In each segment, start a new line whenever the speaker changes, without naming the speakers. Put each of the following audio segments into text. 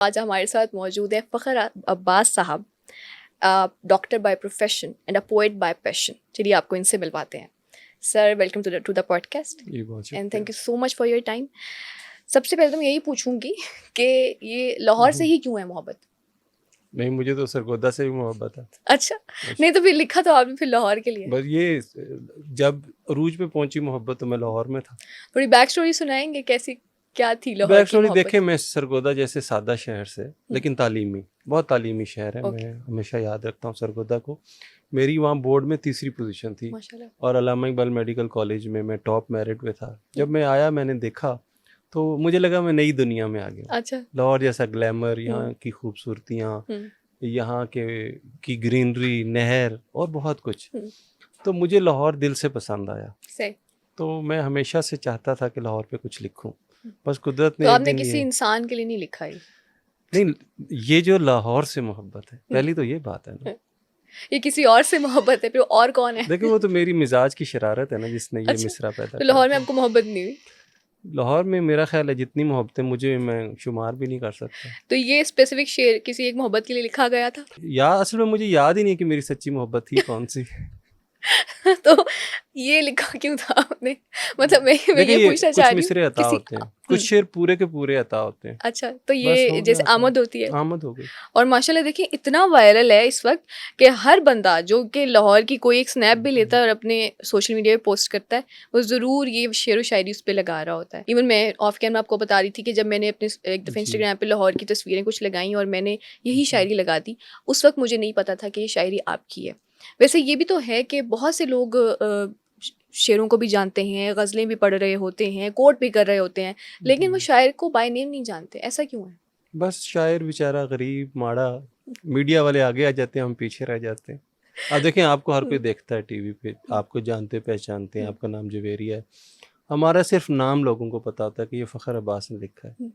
आज हमारे साथ मौजूद है फ़ख्र अब्बास साहब, doctor by profession and a poet by passion. चलिए आपको इनसे मिलवाते हैं। Sir, welcome to the podcast and thank you so much for your time. सबसे पहले तो मैं यही पूछूंगी कि ये लाहौर से ही क्यों है मोहब्बत?
नहीं, मुझे तो सरगोदा से भी मोहब्बत है।
अच्छा, नहीं तो फिर लिखा तो आपने फिर लाहौर के लिए।
बस ये जब अरूज पे पहुंची मोहब्बत तो मैं लाहौर में था।
थोड़ी बैक स्टोरी सुनाएंगे, कैसी क्या थी लाहौर
बैक
की
स्टोरी
मोहब्बत?
देखें, मैं सरगोदा जैसे सादा शहर से, लेकिन तालीमी, बहुत तालीमी शहर है। मैं हमेशा याद रखता हूँ सरगोदा को। मेरी वहाँ बोर्ड में 3री पोजीशन थी
माशाल्लाह।
और अल्लामा इकबाल मेडिकल कॉलेज में मैं टॉप मेरिट में था। जब मैं आया, मैंने देखा तो मुझे लगा मैं नई दुनिया में आ गया।
अच्छा।
लाहौर जैसा ग्लैमर, यहाँ की खूबसूरतियाँ, यहाँ के की ग्रीनरी, नहर और बहुत कुछ। तो मुझे लाहौर दिल से पसंद आया।
सही।
तो मैं हमेशा से चाहता था कि लाहौर पे कुछ लिखूं। बस कुदरत
तो
ने एक
आपने
दिन
किसी
ये
इंसान के लिए नहीं लिखा है?
नहीं, ये जो लाहौर से मोहब्बत है, पहली तो ये बात है ना।
ये किसी और से मोहब्बत है, फिर और कौन है?
देखिए, वो तो मेरी मिजाज की शरारत है ना, जिसने ये
अच्छा,
मिसरा पैदा
तो
कर
लाहौर में
दिया।
आपको मोहब्बत नहीं हुई?
लाहौर में मेरा ख्याल है जितनी मोहब्बतें मुझे, मैं शुमार भी नहीं कर सकता।
तो ये स्पेसिफिक शेर किसी एक मोहब्बत के लिए लिखा गया था?
या असल में मुझे याद ही नहीं कि मेरी सच्ची मोहब्बत थी कौन सी।
तो ये लिखा क्यों था आपने? मतलब मैं
देखिए,
ये
ये
पूछना चाह
कुछ
रही हूँ
मिसरे अता
किसी।
होते हैं, कुछ शेर पूरे के पूरे अता होते हैं।
अच्छा, तो
बस
ये
हो गया
जैसे
अता,
आमद होती है।
आमद हो गई।
और माशाल्लाह देखिए इतना वायरल है इस वक्त कि हर बंदा जो कि लाहौर की कोई एक स्नैप भी लेता है और अपने सोशल मीडिया पे पोस्ट करता है, वो ज़रूर ये शेर व शायरी उस पर लगा रहा होता है। इवन मैं ऑफ कैमरा आपको बता रही थी कि जब मैंने अपने एक दफ़ा इंस्टाग्राम पे लाहौर की तस्वीरें कुछ लगाई और मैंने यही शायरी लगा दी, उस वक्त मुझे नहीं पता था कि ये शायरी आपकी है। वैसे ये भी तो है कि बहुत से लोग शेरों को भी जानते हैं, गज़लें भी पढ़ रहे होते हैं, कोट भी कर रहे होते हैं, लेकिन वो शायर को बाय नेम नहीं जानते। ऐसा क्यों है?
बस शायर बेचारा गरीब माड़ा, मीडिया वाले आगे आ जाते हैं, हम पीछे रह जाते हैं। अब देखें, आपको हर कोई देखता है टीवी पे, आपको जानते पहचानते हैं, आपका नाम जवेरिया है। हमारा सिर्फ नाम लोगों को पता होता है कि ये फ़ख्र अब्बास ने लिखा है।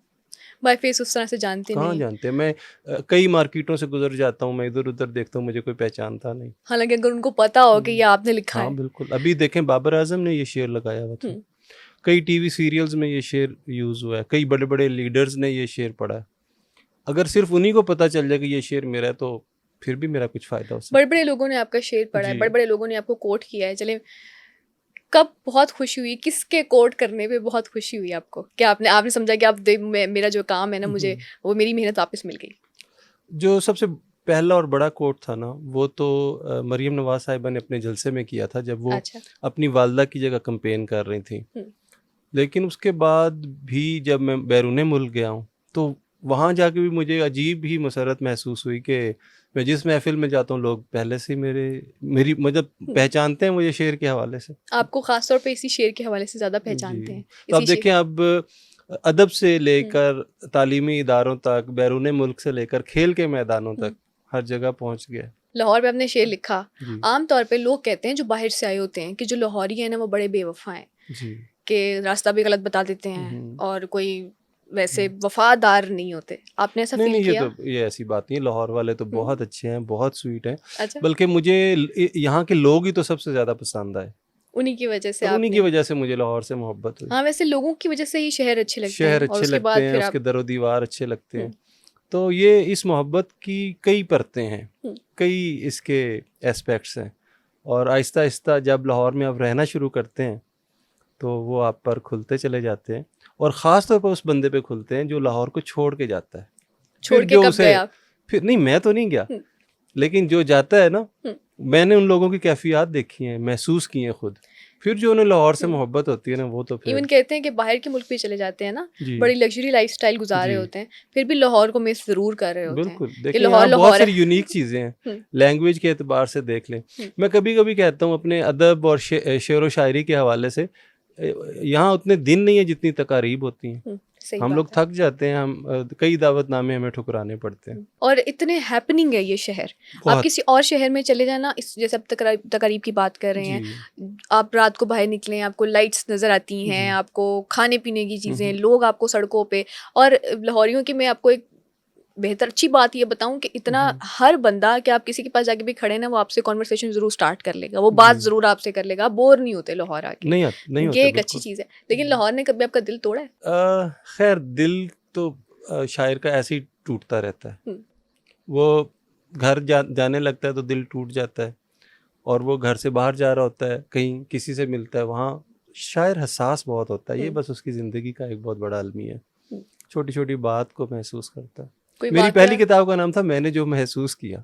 बाय फेस उस तरह से जानते
कहाँ
नहीं।
जानते हैं? मैं कई मार्केटों से गुजर जाता हूँ, मैं इधर उधर देखता हूँ, मुझे कोई पहचानता नहीं।
हालांकि अगर उनको पता हो कि ये आपने लिखा
हाँ
है।
बिल्कुल, अभी देखें बाबर आजम ने ये शेर लगाया हुआ था, कई टीवी सीरियल्स में ये शेर यूज़ हुआ है, कई बड़े बड़े लीडर्स ने ये शेर पढ़ा है। अगर सिर्फ उन्हीं को पता चल जाए कि ये शेर मेरा है, तो फिर भी मेरा कुछ फ़ायदा हो सकता
बड़े बड़े लोगों ने आपका शेर पढ़ा है,
जी।
बड़े बड़े लोगों ने आपको कोट किया है। चले, कब बहुत खुशी हुई, किसके कोट करने पे बहुत खुशी हुई आपको? क्या आपने आपने समझा कि आप मेरा जो काम है ना, मुझे वो मेरी मेहनत वापस मिल गई?
जो सबसे पहला और बड़ा कोट था ना, वो तो मरियम नवाज साहिबा ने अपने जलसे में किया था, जब वो
अच्छा।
अपनी वालदा की जगह कैंपेन कर रही थी। लेकिन उसके बाद भी जब मैं बैरूने मुल्क गया हूँ, तो वहाँ जाके भी मुझे अजीब ही मसरत महसूस हुई कि मैं जिस महफिल में जाता हूँ, लोग पहले से मेरी मतलब पहचानते हैं मुझे शेर के हवाले से।
आपको खास तौर पे इसी शेर के हवाले से ज़्यादा पहचानते
जी,
हैं?
तो अब
इसी शेर।
देखें, अब अदब से लेकर तालीमी इदारों तक, बैरूने मुल्क से लेकर खेल के मैदानों तक, हर जगह पहुँच गया।
लाहौर पे आपने शेर लिखा।
जी।
आम तौर पे लोग कहते हैं जो बाहर से आए होते हैं कि जो लाहौरी है ना वो बड़े बेवफा हैं,
जी।
कि रास्ता भी गलत बता देते हैं और कोई वैसे वफादार नहीं होते। आपने ऐसा
नहीं
फील
नहीं,
किया?
ये ऐसी बात नहीं है। लाहौर वाले तो बहुत अच्छे हैं, बहुत स्वीट हैं।
अच्छा।
बल्कि मुझे यहाँ के लोग ही तो सबसे ज़्यादा पसंद आए,
उन्हीं की वजह से
और उन्हीं की
आपने।
वजह से मुझे लाहौर से मोहब्बत हुई।
हाँ, वैसे लोगों की वजह से ही शहर अच्छे लगते
शहर
हैं और
अच्छे
उसके
लगते
बाद
हैं,
फिर
उसके
आप।
दरो दीवार अच्छे लगते हैं। तो ये इस मोहब्बत की कई परतें हैं, कई इसके एस्पेक्ट्स हैं, और आहिस्ता आहिस्ता जब लाहौर में आप रहना शुरू करते हैं, तो वो आप पर खुलते चले जाते हैं, और ख़ास तौर पर उस बंदे पे खुलते हैं जो लाहौर को छोड़ के जाता है।
छोड़
फिर
के
जो
कब
उसे
गए आप?
फिर नहीं, मैं तो नहीं गया, लेकिन जो जाता है ना, मैंने उन लोगों की कैफियत देखी हैं, महसूस की हैं खुद। फिर जो उन्हें लाहौर से मोहब्बत होती है ना, वो तो
इवन
फिर
कहते हैं कि बाहर के मुल्क भी चले जाते हैं ना,
जी
बड़ी लग्जरी लाइफस्टाइल गुजार रहे
जी
होते हैं, फिर भी लाहौर को मिस ज़रूर कर रहे होते हैं
बिल्कुल।
कि
देखें,
लाहौर
यहाँ बहुत
लाहौर
सारी
है।
यूनिक चीज़ें हैं, लैंग्वेज के एतबार से देख लें। मैं कभी कभी कहता हूँ अपने अदब और शेर व शायरी के हवाले से, यहाँ उतने दिन नहीं है जितनी तकारीब होती हैं।
सही
हम
बात
लोग
है।
थक जाते हैं, हम कई दावतनामे हमें ठुकराने पड़ते हैं।
और इतने हैपनिंग है ये शहर। आप
बहुत।
किसी और शहर में चले जाना, इस जैसे अब तकारीब की बात कर रहे
जी
हैं, आप रात को बाहर निकलें, आपको लाइट्स नज़र आती हैं,
जी
आपको खाने पीने की चीज़ें, लोग आपको सड़कों पे। और लाहौरियों की मैं आपको एक बेहतर अच्छी बात ये बताऊं कि इतना हर बंदा कि आप किसी के पास जाके भी खड़े ना, वो आपसे कॉन्वर्सेशन ज़रूर स्टार्ट कर लेगा, वो बात
जी
ज़रूर आपसे कर लेगा, आप बोर नहीं होते लाहौर आके।
नहीं
ये
होते
एक अच्छी
बिल्कुल।
चीज़ है। लेकिन लाहौर ने कभी आपका दिल तोड़ा है?
खैर, दिल तो शायर का ऐसे ही टूटता रहता है।
हम्म,
वो घर जाने लगता है तो दिल टूट जाता है, और वो घर से बाहर जा रहा होता है, कहीं किसी से मिलता है, वहाँ शायर हसास बहुत होता है। ये बस उसकी ज़िंदगी का एक बहुत बड़ा अलमी है,
हम्म।
छोटी छोटी बात को महसूस करता है।
कोई
मेरी
वाकया?
पहली किताब का नाम था मैंने जो महसूस किया,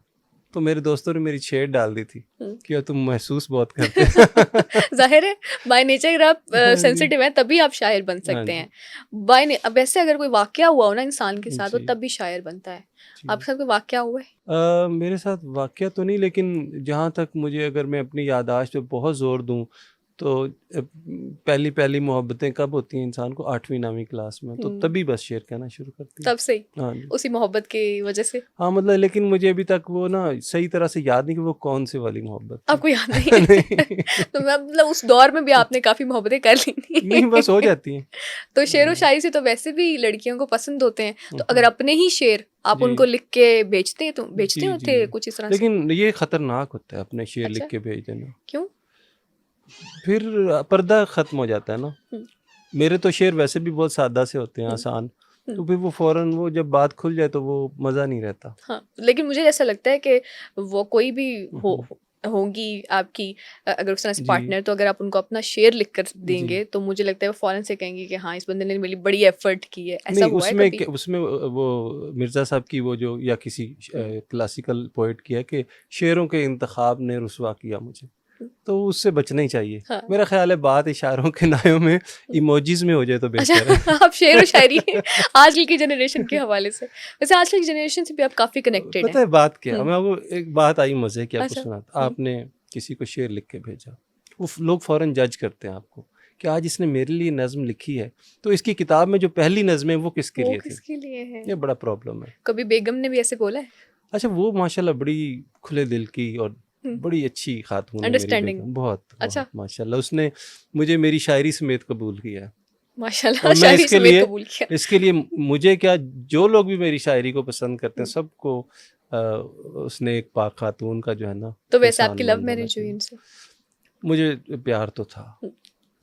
तो मेरे दोस्तों ने मेरी छेड़ डाल दी थी कि यार तुम महसूस बहुत करते हो।
जाहिर है बाय नेचर आप
हाँ जी,
सेंसिटिव हैं, तभी आप शायर बन
हाँ
सकते
जी,
हैं। अब वैसे अगर कोई वाकया हुआ हो ना इंसान के साथ, वो
जी,
तब भी शायर बनता है।
जी।
आपके साथ कोई वाकया हुआ है?
मेरे साथ वाकया तो नहीं, लेकिन जहाँ तक मुझे, अगर मैं अपनी याददाश्त पे बहुत ज़ोर दूँ, तो पहली पहली मोहब्बतें कब होती हैं इंसान को? 8वीं 9वीं क्लास में, तो तभी बस शेर कहना शुरू करती है।
तब से ही
हाँ जी।
उसी मोहब्बत की वजह से?
हाँ, मतलब लेकिन मुझे अभी तक वो ना सही तरह से याद नहीं कि वो कौन सी वाली मोहब्बत थी।
आपको याद नहीं है?
नहीं।
तो मतलब उस दौर में भी आपने काफी मोहब्बतें कर ली
नहीं, बस हो
थी।
जाती हैं।
तो शेर व शायरी से तो वैसे भी लड़कियों को पसंद होते हैं, तो अगर
हम्म,
अपने ही शेर आप
जी,
उनको लिख के बेचते हैं, तो बेचते
जी,
होते
जी।
कुछ इस तरह से?
लेकिन ये खतरनाक होता है अपने शेर लिख
अच्छा,
के भेज देना,
क्यों?
फिर पर्दा खत्म हो जाता है ना।
हम्म,
मेरे तो शेर वैसे भी बहुत सादा से होते हैं,
हम्म,
आसान,
हम्म।
तो फिर वो फौरन वो जब बात खुल जाए तो वो मज़ा नहीं रहता।
हाँ, लेकिन मुझे ऐसा लगता है कि वो कोई भी
हम्म,
होंगी आपकी, अगर उस तरह से
जी,
पार्टनर, तो अगर आप उनको अपना शेर लिख कर
जी।
देंगे, तो मुझे लगता है वो फौरन से कहेंगे कि हाँ, इस बंदे ने मेरी बड़ी एफर्ट की है। ऐसा
नहीं,
हुआ है
उसमें
कभी?
उसमें वो मिर्ज़ा साहब की वो जो, या किसी क्लासिकल पोएट की है कि शेरों के इंतखाब ने रुसवा किया मुझे, तो उससे बचना ही चाहिए।
हाँ।
मेरा ख्याल है बात इशारों के नायों में, इमोजीज में हो जाए तो
अच्छा,
बेहतर है।
आप शेर व शायरी आजकल की जनरेशन के हवाले से, वैसे आजकल की जनरेशन से भी आप काफी कनेक्टेड हैं।
पता है बात क्या है?
हुँ,
मैं आपको एक बात आई मज़े की आपको
अच्छा।
सुनाता।
हुँ,
आपने किसी को शेर लिख के भेजा, वो लोग फ़ौरन जज करते हैं आपको कि आज इसने मेरे लिए नज़्म लिखी है, तो इसकी किताब में जो पहली नज़्म है वो किसके
वो
लिए थी?
किसके लिए है?
ये बड़ा प्रॉब्लम है।
कभी बेगम ने भी ऐसे बोला है?
अच्छा, वो माशाल्लाह बड़ी खुले दिल की और
हुँ,
बड़ी अच्छी खातून है मेरी
अंडरस्टैंडिंग।
बेगम, बहुत
अच्छा,
बहुत माशाल्लाह। उसने मुझे मेरी शायरी समेत कबूल किया है,
माशाल्लाह
और मैं
शायरी समेत कबूल किया।
इसके लिए मुझे क्या, जो लोग भी मेरी शायरी को पसंद करते हैं
हुँ,
सबको अ, उसने एक पाक खातून का जो है ना
तो वैसे
एहसान
आपकी लव
मंद होना
मैरिज हुई
चाहिए।
इनसे?
मुझे प्यार तो था,
हुँ,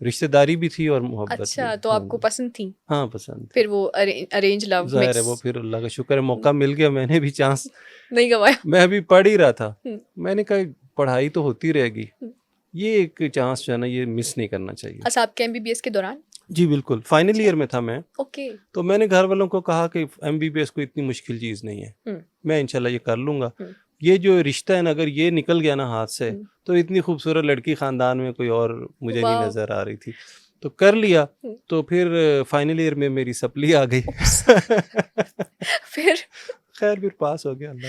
रिश्तेदारी भी थी और मोहब्बत भी।
अच्छा, तो
हाँ
आपको
जी,
पसंद थी,
हाँ पसंद थी।
फिर वो अरेंज लव
ज़ाहिर है
मिक्स
वो फिर अल्लाह का शुक्र है मौका मिल गया, मैंने भी चांस,
नहीं गवाया।
मैं अभी पढ़ ही रहा था,
हुँ,
मैंने कहा पढ़ाई तो होती रहेगी,
हुँ।
ये एक चांस जो है ना ये मिस नहीं करना चाहिए।
अच्छा, आपके एमबीबीएस के दौरान?
जी बिल्कुल, फाइनल
अच्छा,
ईयर में था मैं,
ओके।
तो मैंने घर वालों को कहा कि एमबीबीएस कोई इतनी मुश्किल चीज़ नहीं है,
हुँ,
मैं इंशाल्लाह ये कर लूँगा।
हुँ,
ये जो रिश्ता है ना, अगर ये निकल गया ना हाथ से,
हुँ।
तो इतनी खूबसूरत लड़की ख़ानदान में कोई और मुझे नहीं
वाओ!
नज़र आ रही थी, तो कर लिया।
हुँ,
तो फिर फाइनल ईयर में मेरी सप्ली आ गई।
उप्स! फिर?
खैर फिर पास हो गया अल्लाह